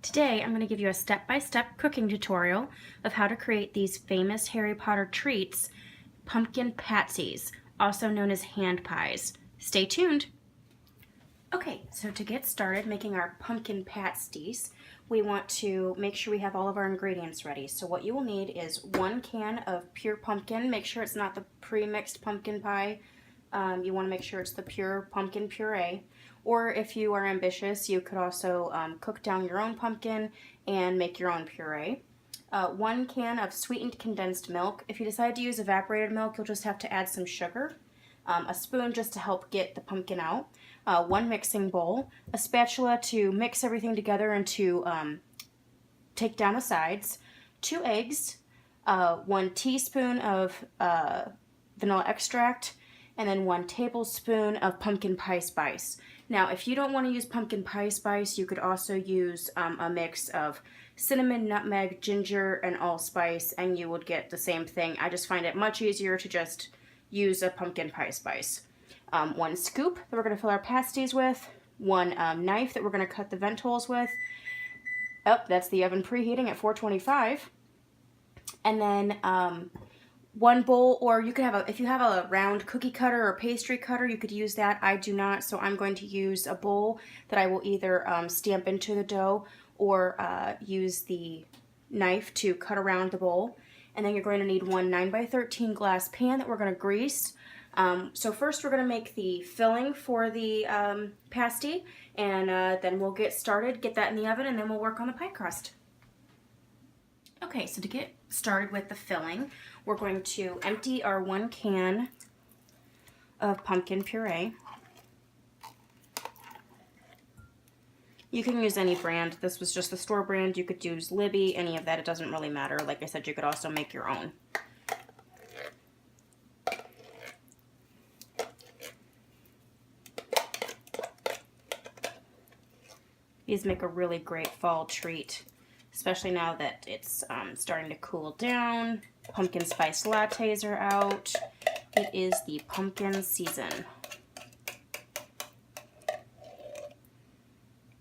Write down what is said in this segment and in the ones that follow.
Today I'm going to give you a step-by-step cooking tutorial of how to create these famous Harry Potter treats, pumpkin pasties, also known as hand pies. Stay tuned! Okay, so to get started making our pumpkin pasties, we want to make sure we have all of our ingredients ready. So what you will need is 1 can of pure pumpkin. Make sure it's not the pre-mixed pumpkin pie. You want to make sure it's the pure pumpkin puree. Or if you are ambitious, you could also cook down your own pumpkin and make your own puree. 1 can of sweetened condensed milk. If you decide to use evaporated milk, you'll just have to add some sugar. A spoon just to help get the pumpkin out. 1 mixing bowl. A spatula to mix everything together and to take down the sides. 2 eggs. 1 teaspoon of vanilla extract. And then 1 tablespoon of pumpkin pie spice. Now, if you don't want to use pumpkin pie spice, you could also use a mix of cinnamon, nutmeg, ginger, and allspice, and you would get the same thing. I just find it much easier to just use a pumpkin pie spice. 1 scoop that we're going to fill our pasties with, 1 knife that we're going to cut the vent holes with. Oh, that's the oven preheating at 425. And then 1 bowl, or you could have if you have a round cookie cutter or pastry cutter, you could use that. I do not, so I'm going to use a bowl that I will either stamp into the dough or use the knife to cut around the bowl. And then you're going to need 1 9x13 glass pan that we're going to grease. So first we're going to make the filling for the pasty, and then we'll get started, get that in the oven, and then we'll work on the pie crust. Okay, so to get started with the filling, we're going to empty our 1 can of pumpkin puree. You can use any brand. This was just the store brand. You could use Libby, any of that. It doesn't really matter. Like I said, you could also make your own. These make a really great fall treat, especially now that it's starting to cool down. Pumpkin spice lattes are out. It is the pumpkin season.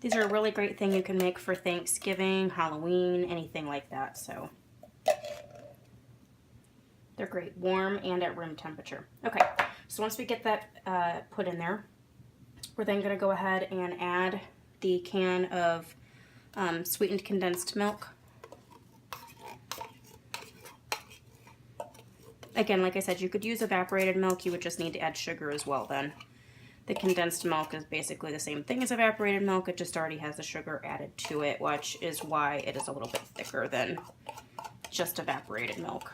These are a really great thing you can make for Thanksgiving, Halloween, anything like that. So they're great, warm and at room temperature. Okay, so once we get that put in there, we're then going to go ahead and add the can of sweetened condensed milk. Again, like I said, you could use evaporated milk. You would just need to add sugar as well then. The condensed milk is basically the same thing as evaporated milk. It just already has the sugar added to it, which is why it is a little bit thicker than just evaporated milk.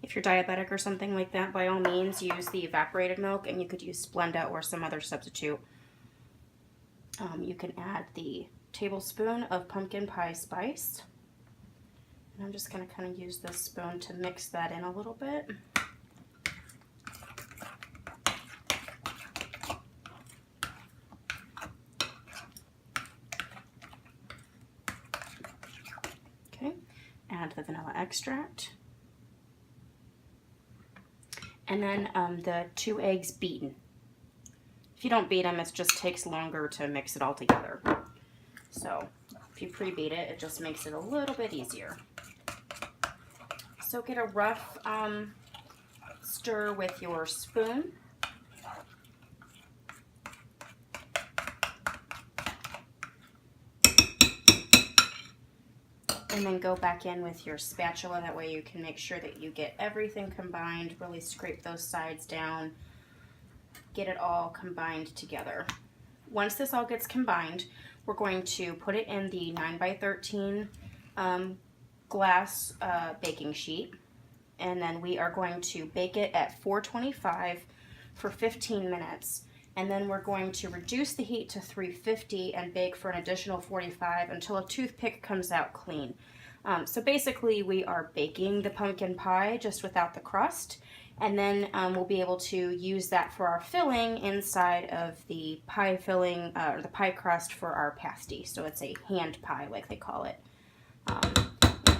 If you're diabetic or something like that, by all means, use the evaporated milk, and you could use Splenda or some other substitute. You can add the tablespoon of pumpkin pie spice. And I'm just going to kind of use this spoon to mix that in a little bit. Okay, add the vanilla extract. And then the 2 eggs beaten. If you don't beat them, it just takes longer to mix it all together. So if you pre-beat it, it just makes it a little bit easier. So get a rough stir with your spoon. And then go back in with your spatula. That way you can make sure that you get everything combined. Really scrape those sides down. Get it all combined together. Once this all gets combined, we're going to put it in the 9x13 glass baking sheet. And then we are going to bake it at 425 for 15 minutes. And then we're going to reduce the heat to 350 and bake for an additional 45 until a toothpick comes out clean. So basically we are baking the pumpkin pie just without the crust, and then we'll be able to use that for our filling inside of the pie filling, or the pie crust for our pasty. So it's a hand pie, like they call it.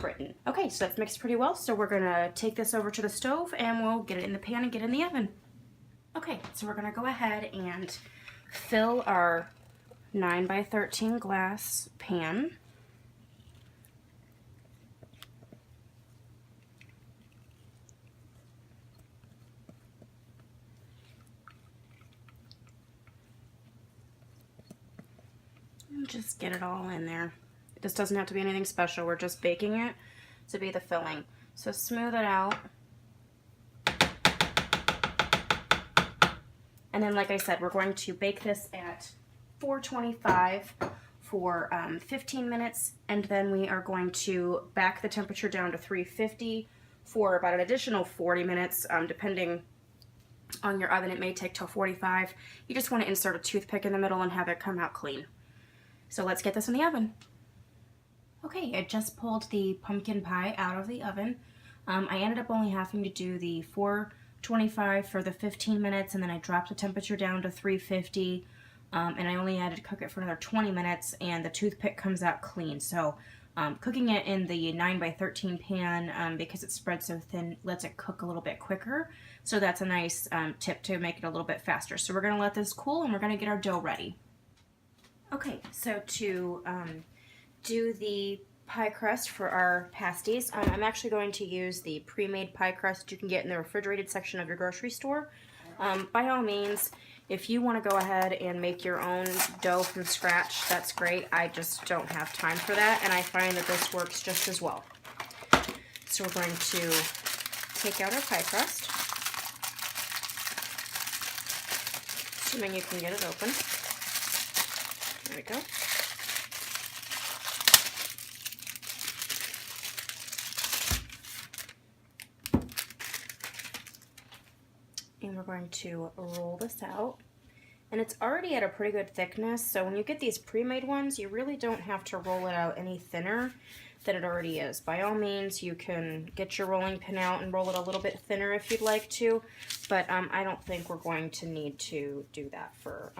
Britain. Okay, so that's mixed pretty well, so we're gonna take this over to the stove and we'll get it in the pan and get it in the oven. Okay, so we're gonna go ahead and fill our 9 by 13 glass pan. And just get it all in there. This doesn't have to be anything special. We're just baking it to be the filling. So smooth it out. And then, like I said, we're going to bake this at 425 for 15 minutes. And then we are going to back the temperature down to 350 for about an additional 40 minutes, depending on your oven. It may take till 45. You just want to insert a toothpick in the middle and have it come out clean. So let's get this in the oven. Okay, I just pulled the pumpkin pie out of the oven. I ended up only having to do the 425 for the 15 minutes, and then I dropped the temperature down to 350, and I only had to cook it for another 20 minutes, and the toothpick comes out clean. So cooking it in the 9 by 13 pan, because it's spread so thin, lets it cook a little bit quicker. So that's a nice tip to make it a little bit faster. So we're going to let this cool, and we're going to get our dough ready. Okay, so to do the pie crust for our pasties, I'm actually going to use the pre-made pie crust you can get in the refrigerated section of your grocery store. By all means, if you want to go ahead and make your own dough from scratch, that's great. I just don't have time for that, and I find that this works just as well. So we're going to take out our pie crust, assuming you can get it open. There we go. And we're going to roll this out. And it's already at a pretty good thickness, so when you get these pre-made ones, you really don't have to roll it out any thinner than it already is. By all means, you can get your rolling pin out and roll it a little bit thinner if you'd like to, but I don't think we're going to need to do that for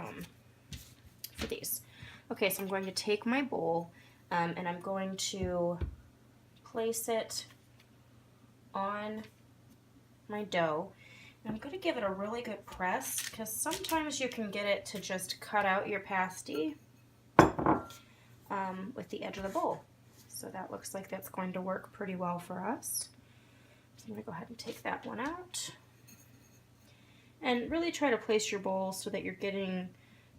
these. Okay, so I'm going to take my bowl, and I'm going to place it on my dough. I'm going to give it a really good press, because sometimes you can get it to just cut out your pasty with the edge of the bowl. So that looks like that's going to work pretty well for us. So I'm going to go ahead and take that one out. And really try to place your bowl so that you're getting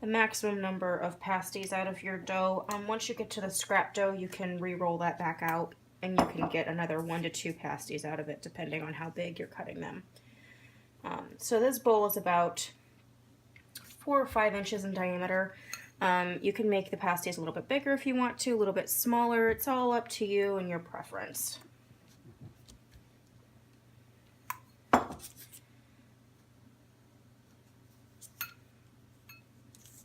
the maximum number of pasties out of your dough. Once you get to the scrap dough, you can re-roll that back out, and you can get another 1 to 2 pasties out of it, depending on how big you're cutting them. So this bowl is about 4 or 5 inches in diameter. You can make the pasties a little bit bigger if you want to, a little bit smaller. It's all up to you and your preference.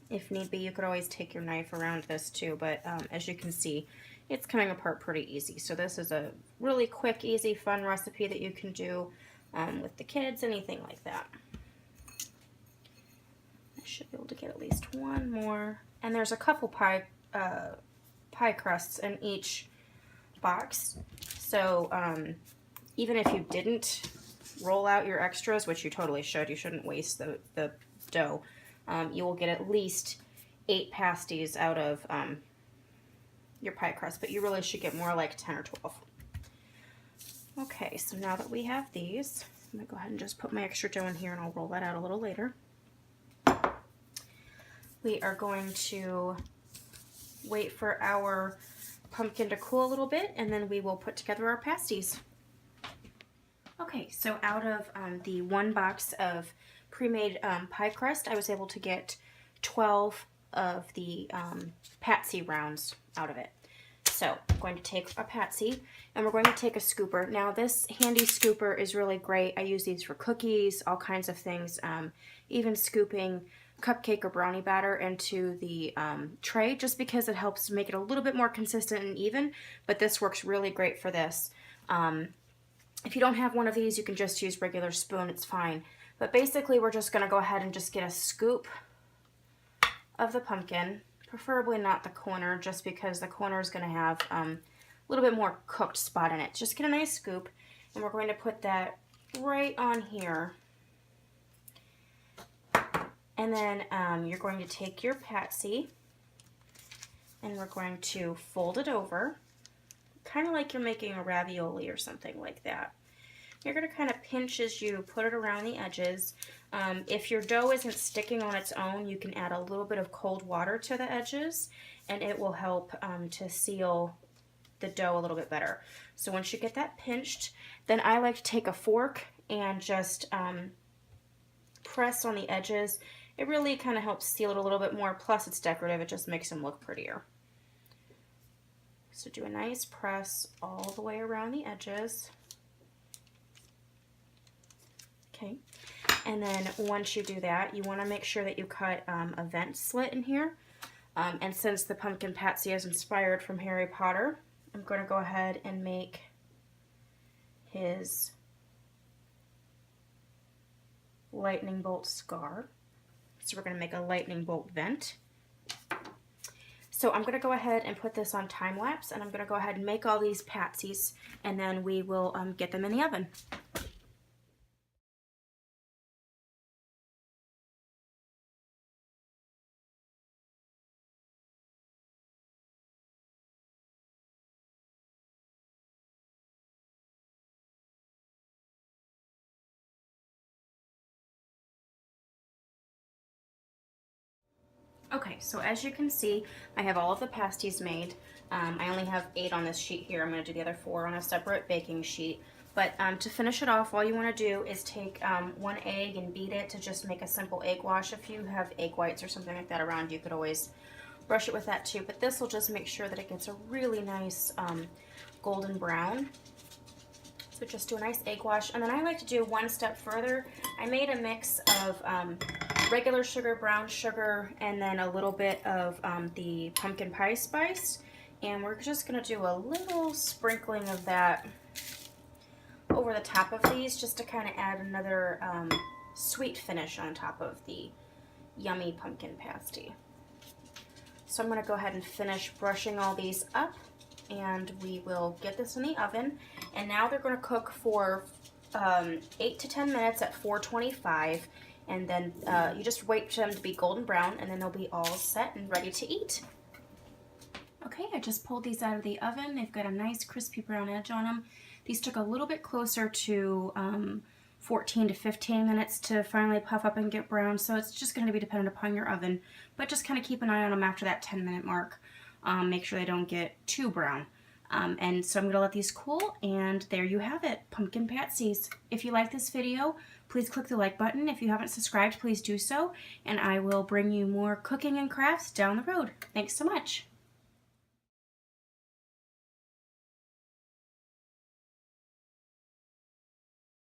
If need be, you could always take your knife around this too, but as you can see, it's coming apart pretty easy. So this is a really quick, easy, fun recipe that you can do with the kids, anything like that. I should be able to get at least one more. And there's a couple pie crusts in each box. So even if you didn't roll out your extras, which you totally should, you shouldn't waste the dough, you will get at least 8 pasties out of your pie crust, but you really should get more like 10 or 12. Okay, so now that we have these, I'm going to go ahead and just put my extra dough in here, and I'll roll that out a little later. We are going to wait for our pumpkin to cool a little bit, and then we will put together our pasties. Okay, so out of the 1 box of pre-made pie crust, I was able to get 12 of the patsy rounds out of it. So I'm going to take a patsy, and we're going to take a scooper. Now this handy scooper is really great. I use these for cookies, all kinds of things, even scooping cupcake or brownie batter into the tray, just because it helps make it a little bit more consistent and even, but this works really great for this. If you don't have one of these, you can just use regular spoon, it's fine. But basically we're just going to go ahead and just get a scoop of the pumpkin, preferably not the corner, just because the corner is going to have little bit more cooked spot in it. Just get a nice scoop, and we're going to put that right on here. And then you're going to take your patsy, and we're going to fold it over, kind of like you're making a ravioli or something like that. You're going to kind of pinch as you put it around the edges. If your dough isn't sticking on its own, you can add a little bit of cold water to the edges, and it will help to seal the dough a little bit better. So once you get that pinched, then I like to take a fork and just press on the edges. It really kind of helps seal it a little bit more, plus it's decorative, it just makes them look prettier. So do a nice press all the way around the edges. Okay, and then once you do that, you want to make sure that you cut a vent slit in here. And since the pumpkin patsy is inspired from Harry Potter, I'm going to go ahead and make his lightning bolt scar. So we're going to make a lightning bolt vent. So I'm going to go ahead and put this on time lapse, and I'm going to go ahead and make all these patsies, and then we will get them in the oven. Okay, so as you can see, I have all of the pasties made. I only have 8 on this sheet here. I'm going to do the other 4 on a separate baking sheet. But to finish it off, all you want to do is take 1 egg and beat it to just make a simple egg wash. If you have egg whites or something like that around, you could always brush it with that too. But this will just make sure that it gets a really nice golden brown. So just do a nice egg wash. And then I like to do one step further. I made a mix of regular sugar, brown sugar, and then a little bit of the pumpkin pie spice. And we're just going to do a little sprinkling of that over the top of these, just to kind of add another sweet finish on top of the yummy pumpkin pasty. So I'm going to go ahead and finish brushing all these up, and we will get this in the oven. And now they're going to cook for 8 to 10 minutes at 425, and then you just wait for them to be golden brown, and then they'll be all set and ready to eat. Okay, I just pulled these out of the oven. They've got a nice crispy brown edge on them. These took a little bit closer to 14 to 15 minutes to finally puff up and get brown, so it's just going to be dependent upon your oven, but just kind of keep an eye on them after that 10-minute mark. Make sure they don't get too brown. And so I'm going to let these cool, and there you have it, pumpkin patsies. If you like this video, please click the like button. If you haven't subscribed, please do so, and I will bring you more cooking and crafts down the road. Thanks so much.